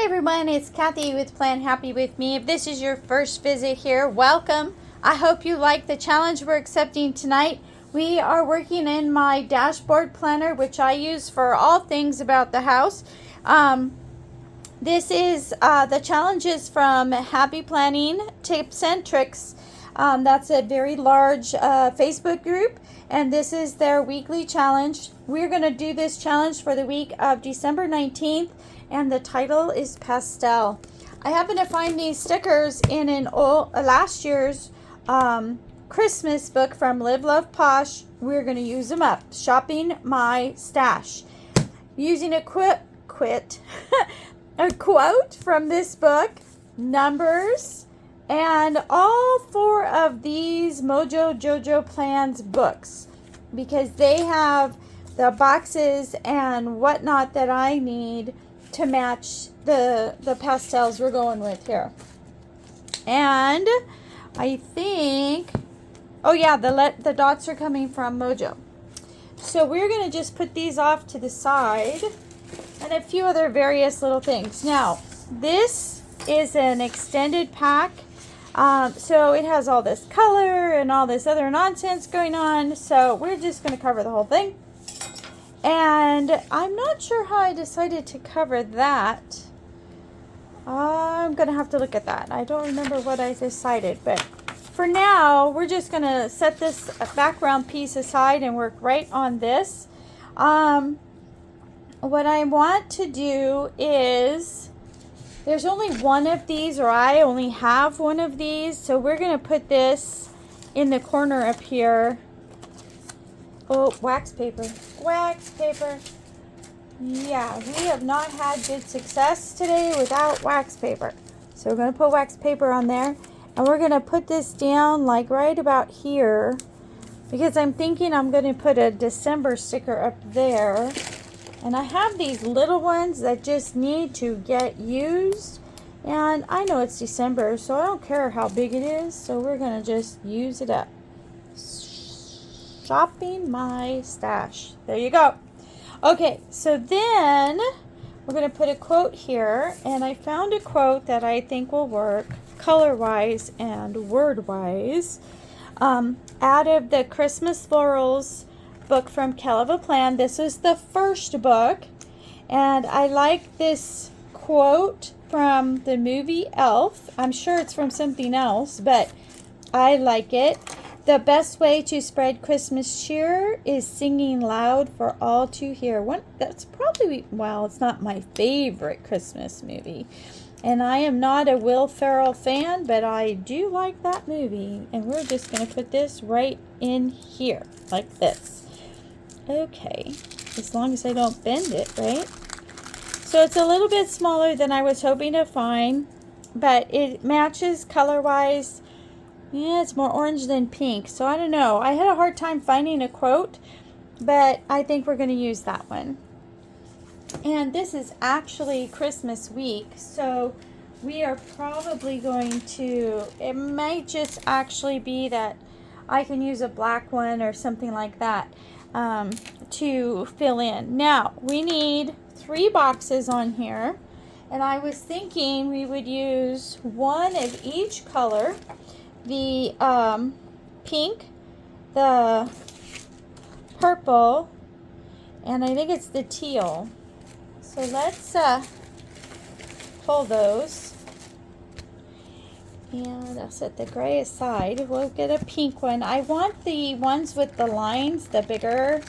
everyone, it's Kathy with Plan Happy With Me. If this is your first visit here, welcome. I hope you like the challenge we're accepting tonight. We are working in my dashboard planner, which I use for all things about the house. This is the challenges from Happy Planning Tips and Tricks. That's a very large Facebook group, and this is their weekly challenge. We're going to do this challenge for the week of December 19th, and the title is Pastel. I happen to find these stickers in an old last year's Christmas book from Love Posh. We're going to use them up. Shopping my stash. Using a a quote from this book, numbers, and all four of these Mojo Jojo Plans books, because they have the boxes and whatnot that I need to match the pastels we're going with here. And I think, oh yeah, the dots are coming from Mojo. So we're going to just put these off to the side, and a few other various little things. Now, this is an extended pack. So it has all this color and all this other nonsense going on. So we're just going to cover the whole thing. And I'm not sure how I decided to cover that. I'm going to have to look at that. I don't remember what I decided. But for now, we're just going to set this background piece aside and work right on this. What I want to do is, there's only one of these, or I only have one of these. So we're going to put this in the corner up here. Oh, wax paper. Wax paper. Yeah, we have not had good success today without wax paper. So we're going to put wax paper on there. And we're going to put this down like right about here, because I'm thinking I'm going to put a December sticker up there. And I have these little ones that just need to get used. And I know it's December, so I don't care how big it is. So we're going to just use it up. Shopping my stash. There you go. Okay, so then we're going to put a quote here. And I found a quote that I think will work color-wise and word-wise. Out of the Christmas Florals book from Love Posh. This is the first book. And I like this quote from the movie Elf. I'm sure it's from something else, but I like it. The best way to spread Christmas cheer is singing loud for all to hear. That's probably, well, it's not my favorite Christmas movie. And I am not a Will Ferrell fan, but I do like that movie. And we're just going to put this right in here, like this. Okay, as long as I don't bend it, right? So it's a little bit smaller than I was hoping to find, but it matches color-wise. Yeah, it's more orange than pink, so I don't know. I had a hard time finding a quote, but I think we're going to use that one. And this is actually Christmas week, so we are probably going to, it might just actually be that I can use a black one or something like that to fill in. Now, we need 3 boxes on here, and I was thinking we would use one of each color. The pink, the purple, and I think it's the teal. So let's pull those. And I'll set the gray aside. We'll get a pink one. I want the ones with the lines, the bigger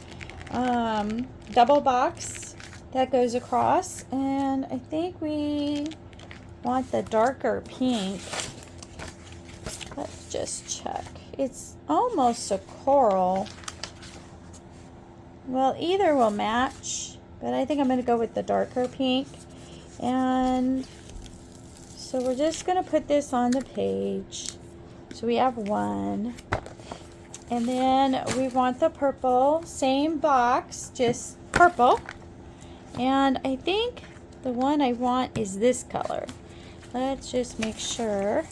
double box that goes across. And I think we want the darker pink. Let's just check. It's almost a coral. Well, either will match, but I think I'm going to go with the darker pink. And so we're just going to put this on the page. So we have one. And then we want the purple. Same box, just purple. And I think the one I want is this color. Let's just make sure.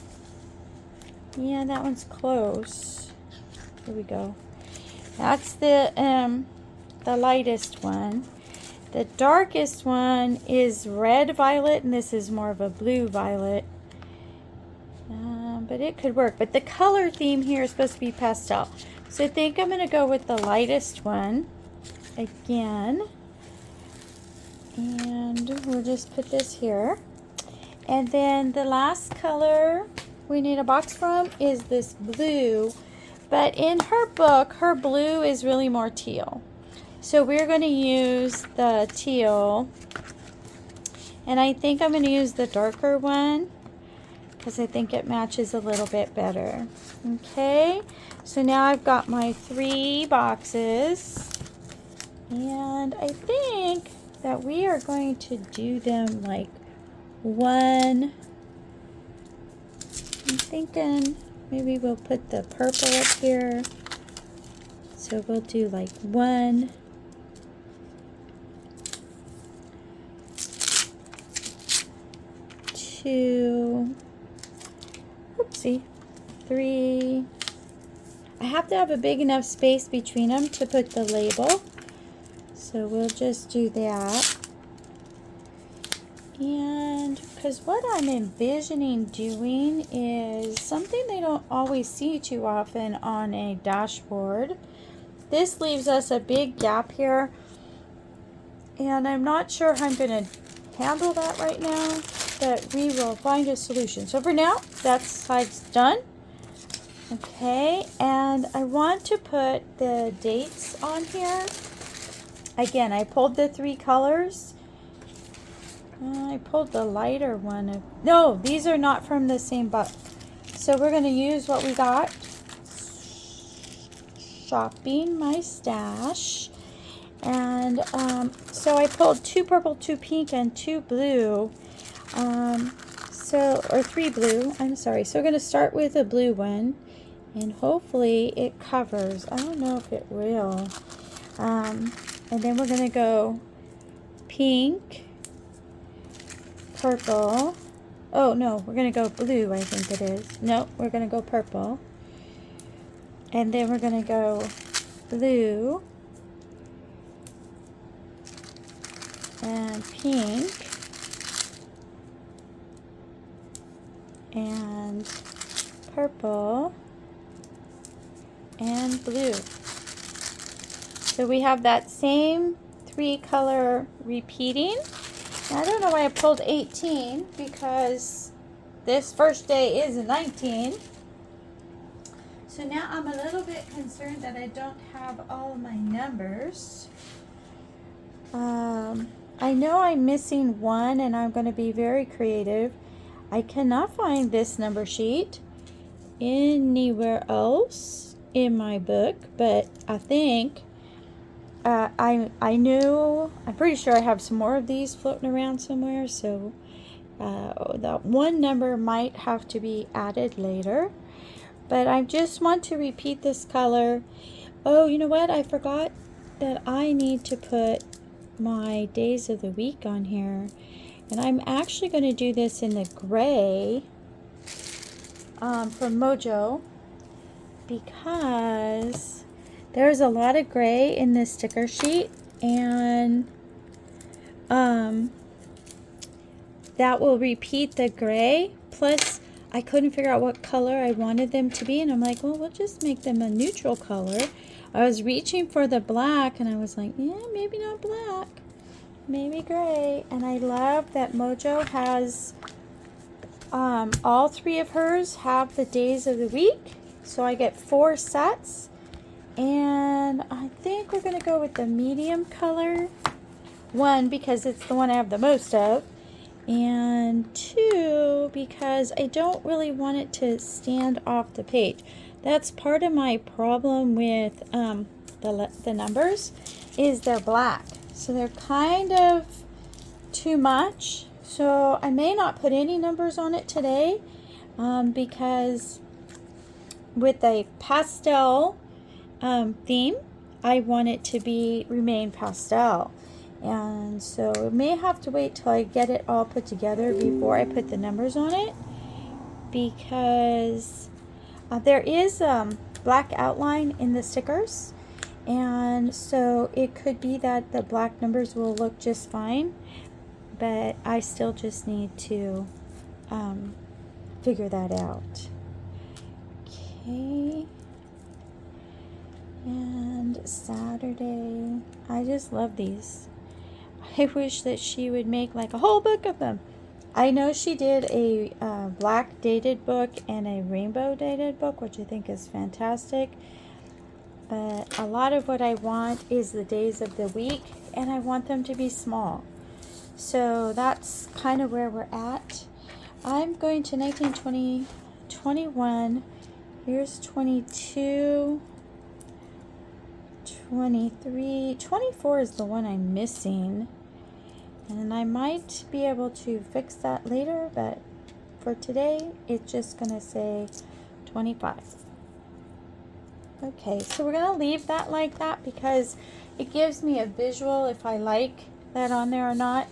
Yeah, that one's close. Here we go. That's the lightest one. The darkest one is red violet, and this is more of a blue violet. But it could work. But the color theme here is supposed to be pastel. So I think I'm going to go with the lightest one again. And we'll just put this here. And then the last color we need a box from is this blue. But in her book, her blue is really more teal. So we're going to use the teal. And I think I'm going to use the darker one, because I think it matches a little bit better. Okay, so now I've got my 3 boxes, and I think that we are going to do them like one. I'm thinking maybe we'll put the purple up here. So we'll do like 1, 2, oopsie, 3. I have to have a big enough space between them to put the label. So we'll just do that. And because what I'm envisioning doing is something they don't always see too often on a dashboard. This leaves us a big gap here. And I'm not sure how I'm going to handle that right now, but we will find a solution. So for now, that side's done. Okay, and I want to put the dates on here. Again, I pulled the 3 colors. I pulled the lighter one. No, these are not from the same book. So we're going to use what we got. Shopping my stash. And so I pulled 2 purple, 2 pink, and 2 blue. Or 3 blue. I'm sorry. So we're going to start with a blue one. And hopefully it covers. I don't know if it will. And then we're going to go pink, purple. Oh, no, we're going to go blue, I think it is. No, we're going to go purple. And then we're going to go blue and pink and purple and blue. So we have that same 3 color repeating. Now, I don't know why I pulled 18, because this first day is a 19. So now I'm a little bit concerned that I don't have all of my numbers. I know I'm missing 1, and I'm going to be very creative. I cannot find this number sheet anywhere else in my book, but I think I'm pretty sure I have some more of these floating around somewhere, so that 1 number might have to be added later. But I just want to repeat this color. Oh, you know what? I forgot that I need to put my days of the week on here. And I'm actually going to do this in the gray from Mojo, because there's a lot of gray in this sticker sheet, and that will repeat the gray. Plus, I couldn't figure out what color I wanted them to be, and I'm like, well, we'll just make them a neutral color. I was reaching for the black, and I was like, yeah, maybe not black, maybe gray. And I love that Mojo has all 3 of hers have the days of the week, so I get 4 sets. And I think we're going to go with the medium color. 1, because it's the one I have the most of. And 2, because I don't really want it to stand off the page. That's part of my problem with the numbers, is they're black. So they're kind of too much. So I may not put any numbers on it today, because with a pastel theme, I want it to remain pastel. And so I may have to wait till I get it all put together before I put the numbers on it, because there is black outline in the stickers, And so it could be that the black numbers will look just fine, but I still just need to figure that out. Okay. And Saturday, I just love these. I wish that she would make like a whole book of them. I know she did a black dated book and a rainbow dated book, which I think is fantastic. But a lot of what I want is the days of the week, and I want them to be small. So that's kind of where we're at. I'm going to 1920, 21. Here's 22. 23, 24 is the one I'm missing, and I might be able to fix that later, but for today it's just gonna say 25. Okay, so we're gonna leave that like that because it gives me a visual if I like that on there or not.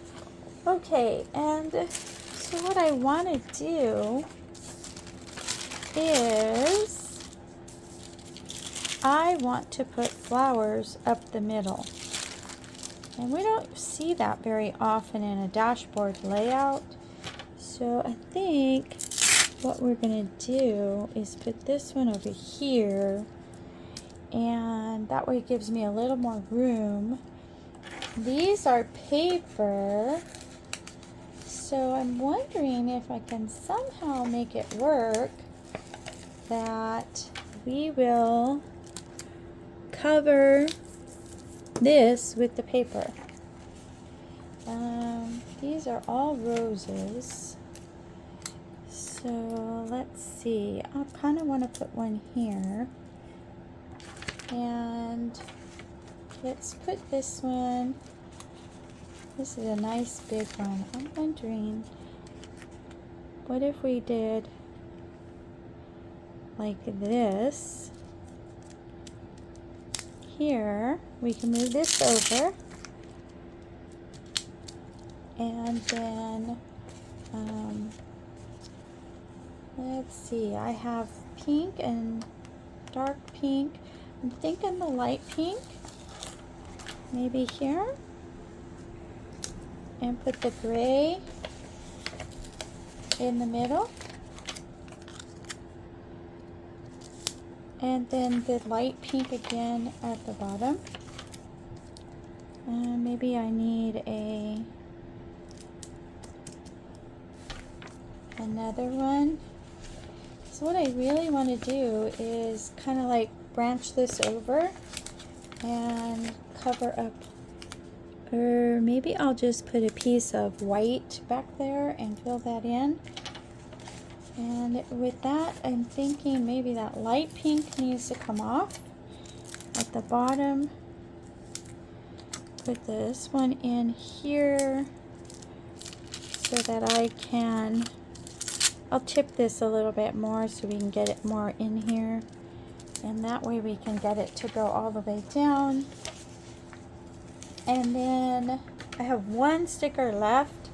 Okay, and so what I want to do is I want to put flowers up the middle. And we don't see that very often in a dashboard layout. So I think what we're going to do is put this one over here. And that way it gives me a little more room. These are paper. So I'm wondering if I can somehow make it work that we will cover this with the paper. These are all roses. So let's see. I kind of want to put one here. And let's put this one. This is a nice big one. I'm wondering, what if we did like this? Here, we can move this over, and then let's see, I have pink and dark pink. I'm thinking the light pink, maybe here, and put the gray in the middle. And then the light pink again at the bottom. Maybe I need another one. So what I really want to do is kind of like branch this over and cover up. Or maybe I'll just put a piece of white back there and fill that in. And with that, I'm thinking maybe that light pink needs to come off at the bottom. Put this one in here so that I can, I'll tip this a little bit more so we can get it more in here. And that way we can get it to go all the way down. And then I have one sticker left,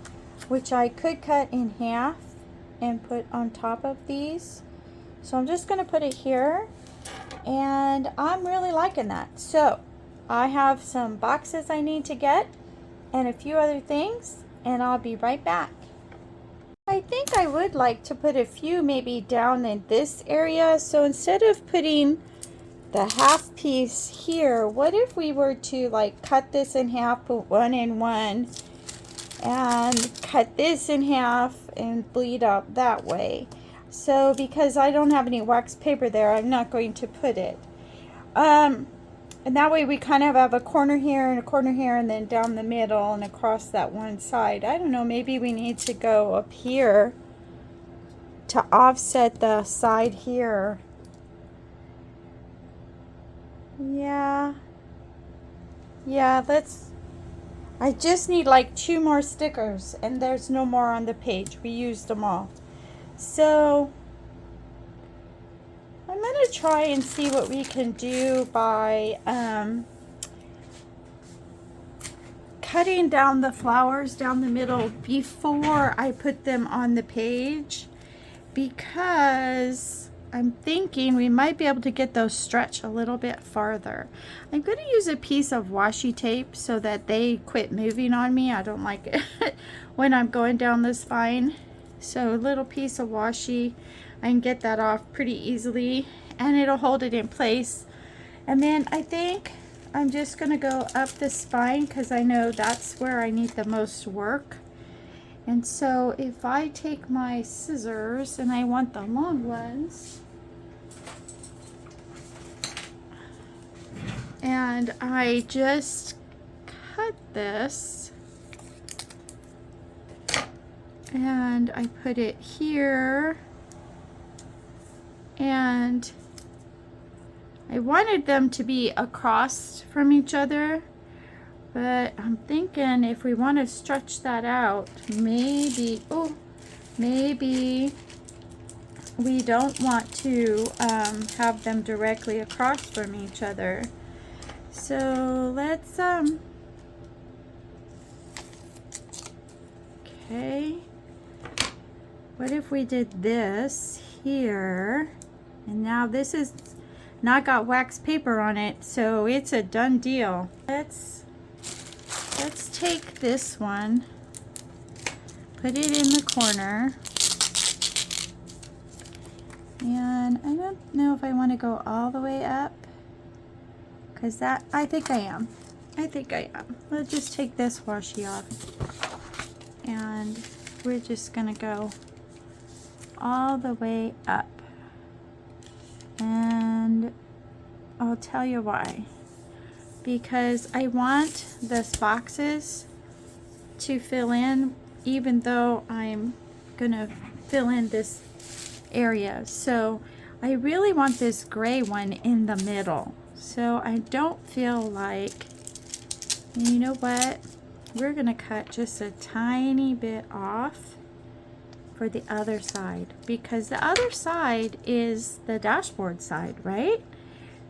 which I could cut in half and put on top of these. So I'm just going to put it here, and I'm really liking that. So I have some boxes I need to get and a few other things, and I'll be right back. I think I would like to put a few maybe down in this area. So instead of putting the half piece here, what if we were to like cut this in half, put one in one, and cut this in half and bleed out that way. So because I don't have any wax paper there, I'm not going to put it. And that way we kind of have a corner here and a corner here, and then down the middle and across that one side. I don't know, maybe we need to go up here to offset the side here. Yeah, let's, I just need like 2 more stickers, and there's no more on the page. We used them all. So I'm going to try and see what we can do by cutting down the flowers down the middle before I put them on the page, because I'm thinking we might be able to get those stretch a little bit farther. I'm going to use a piece of washi tape so that they quit moving on me. I don't like it when I'm going down the spine. So a little piece of washi, I can get that off pretty easily and it'll hold it in place. And then I think I'm just going to go up the spine because I know that's where I need the most work. And so if I take my scissors, and I want the long ones, and I just cut this, and I put it here, and I wanted them to be across from each other. But I'm thinking if we want to stretch that out, maybe, oh, maybe we don't want to have them directly across from each other. So let's, okay. What if we did this here? And now this is not got wax paper on it, so it's a done deal. Let's take this one, put it in the corner, and I don't know if I want to go all the way up, because that, I think I am. Let's just take this washi off, and we're just going to go all the way up, and I'll tell you why. Because I want those boxes to fill in, even though I'm gonna fill in this area. So I really want this gray one in the middle. So I don't feel like, you know what? We're gonna cut just a tiny bit off for the other side, because the other side is the dashboard side, right?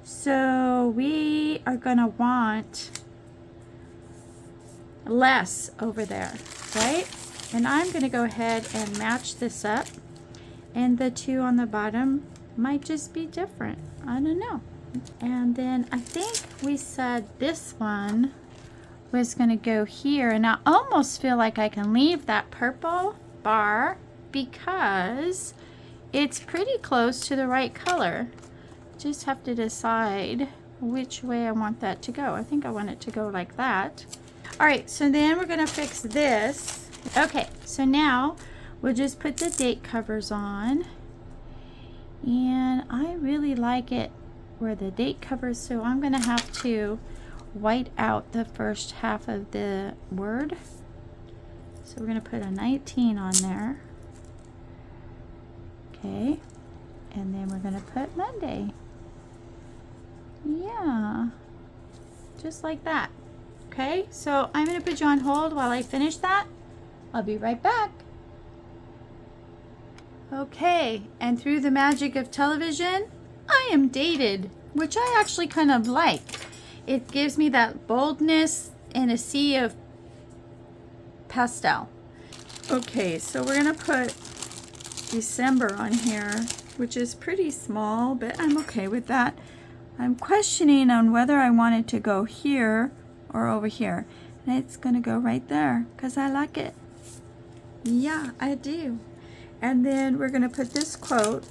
So we are going to want less over there, right? And I'm going to go ahead and match this up. And the two on the bottom might just be different. I don't know. And then I think we said this one was going to go here. And I almost feel like I can leave that purple bar because it's pretty close to the right color. Just have to decide which way I want that to go. I think I want it to go like that. All right, so then we're gonna fix this. Okay, so now we'll just put the date covers on. And I really like it where the date covers, so I'm gonna have to white out the first half of the word. So we're gonna put a 19 on there. Okay, and then we're gonna put Monday. Yeah, just like that. Okay, so I'm going to put you on hold while I finish that. I'll be right back. Okay, and through the magic of television, I am dated, which I actually kind of like. It gives me that boldness in a sea of pastel. Okay, so we're going to put December on here, which is pretty small, but I'm okay with that. I'm questioning on whether I want it to go here or over here. And it's going to go right there because I like it. Yeah, I do. And then we're going to put this quote.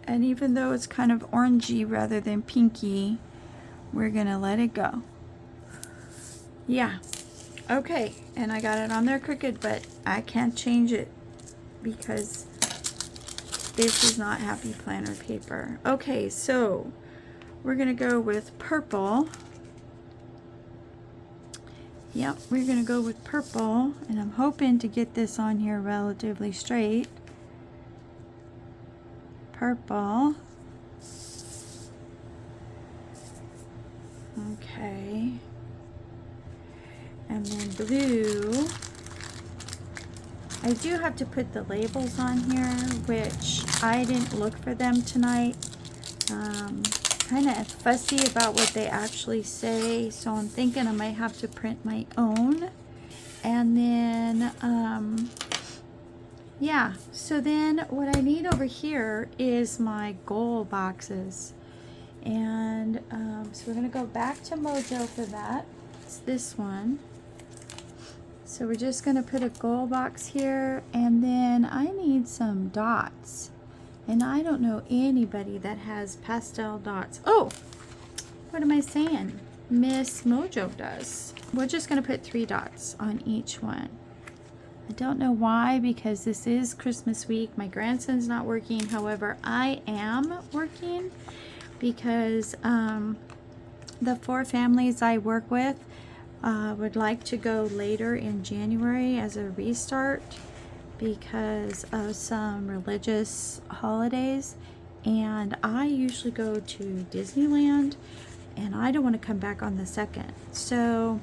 And even though it's kind of orangey rather than pinky, we're going to let it go. Yeah. Okay. And I got it on there crooked, but I can't change it because this is not Happy Planner paper. Okay, so we're going to go with purple. Yep, we're going to go with purple, and I'm hoping to get this on here relatively straight. Purple. Okay. And then blue. I do have to put the labels on here, which I didn't look for them tonight. Kind of fussy about what they actually say, so I'm thinking I might have to print my own. And then, yeah, so then what I need over here is my goal boxes. And so we're going to go back to Mojo for that. It's this one. So we're just going to put a goal box here, and then I need some dots. And I don't know anybody that has pastel dots. Oh, what am I saying? Miss Mojo does. We're just going to put 3 dots on each one. I don't know why, because this is Christmas week. My grandson's not working. However, I am working because the 4 families I work with would like to go later in January as a restart because of some religious holidays, and I usually go to Disneyland, and I don't want to come back on the 2nd. So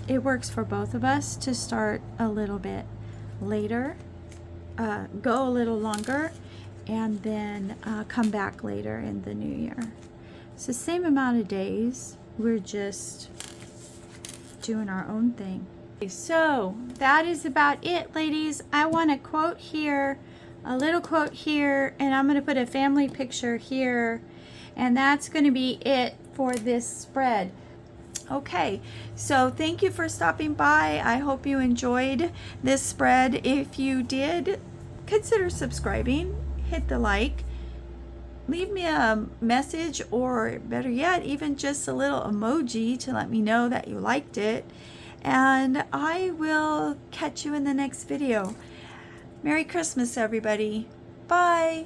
it works for both of us to start a little bit later, go a little longer, and then come back later in the new year. It's the same amount of days. We're just doing our own thing. So that is about it, ladies. I want a quote here, a little quote here, and I'm going to put a family picture here, and that's going to be it for this spread. Okay, so thank you for stopping by. I hope you enjoyed this spread. If you did, consider subscribing, hit the like, leave me a message, or better yet, even just a little emoji to let me know that you liked it. And I will catch you in the next video. Merry Christmas, everybody. Bye.